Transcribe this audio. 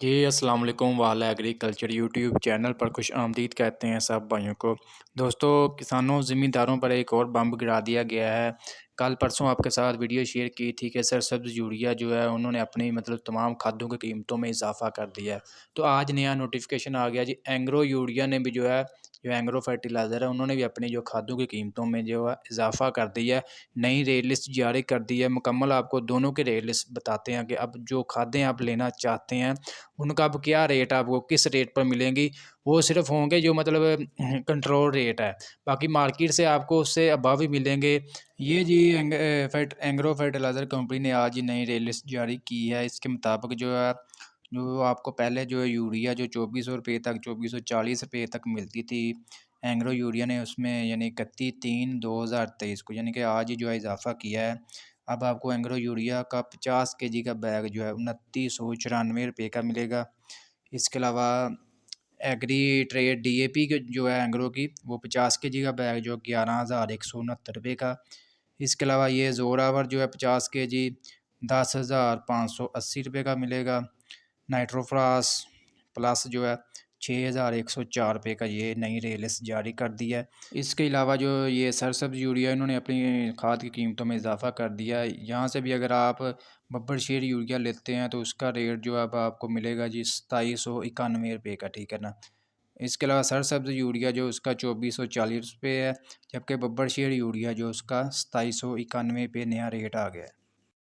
जी, अस्सलाम वालेकुम वाला एग्रीकल्चर यूट्यूब चैनल पर खुश आमदीद कहते हैं सब भाइयों को। दोस्तों, किसानों ज़मींदारों पर एक और बम गिरा दिया गया है। कल परसों आपके साथ वीडियो शेयर की थी कि सरसब्ज़ यूरिया जो है उन्होंने अपनी तमाम खादों की कीमतों में इजाफ़ा कर दिया है। तो आज नया नोटिफ़िकेशन आ गया जी, एंग्रो यूरिया ने भी जो एंग्रो फर्टिलाइज़र है उन्होंने भी अपनी जो खादों की कीमतों में जो है इजाफ़ा कर दिया है। नई रेट लिस्ट जारी कर दी है। मुकम्मल आपको दोनों की रेट लिस्ट बताते हैं कि अब जो खादें आप लेना चाहते हैं उनका अब क्या रेट आपको किस रेट पर मिलेंगी, वो सिर्फ़ होंगे जो कंट्रोल रेट है। बाकी मार्केट से आपको उससे अबव ही मिलेंगे। ये जी एग्रो फर्टिलाइज़र कंपनी ने आज ही नई रेट लिस्ट जारी की है। इसके मुताबिक जो आपको पहले जो है यूरिया जो ₹2400 तक ₹2440 तक मिलती थी, एग्रो यूरिया ने उसमें यानी 31/3/2023 को यानी कि आज ही जो है इज़ाफ़ा किया है। अब आपको एंग्रो यूरिया का 50 केजी का बैग जो है ₹2994 का मिलेगा। इसके अलावा एग्री ट्रेड डीएपी की जो है एंग्रो की वो 50 केजी का बैग जो ₹11,169 का। इसके अलावा ये ज़ोरावर जो है 50 केजी ₹10,580 का मिलेगा। नाइट्रोफ्रास प्लस जो है ₹6,104 का ये नई रेलिस जारी कर दी है। इसके अलावा जो ये सरसब्ज़ यूरिया इन्होंने अपनी खाद की कीमतों में इजाफ़ा कर दिया है। यहाँ से भी अगर आप बब्बर शेर यूरिया लेते हैं तो उसका रेट जो है अब आपको मिलेगा जी ₹2791 का, ठीक है ना। इसके अलावा सरसब्ज़ यूरिया जो उसका ₹2440 है, जबकि बब्बर शेर यूरिया जो उसका ₹2791 नया रेट आ गया है।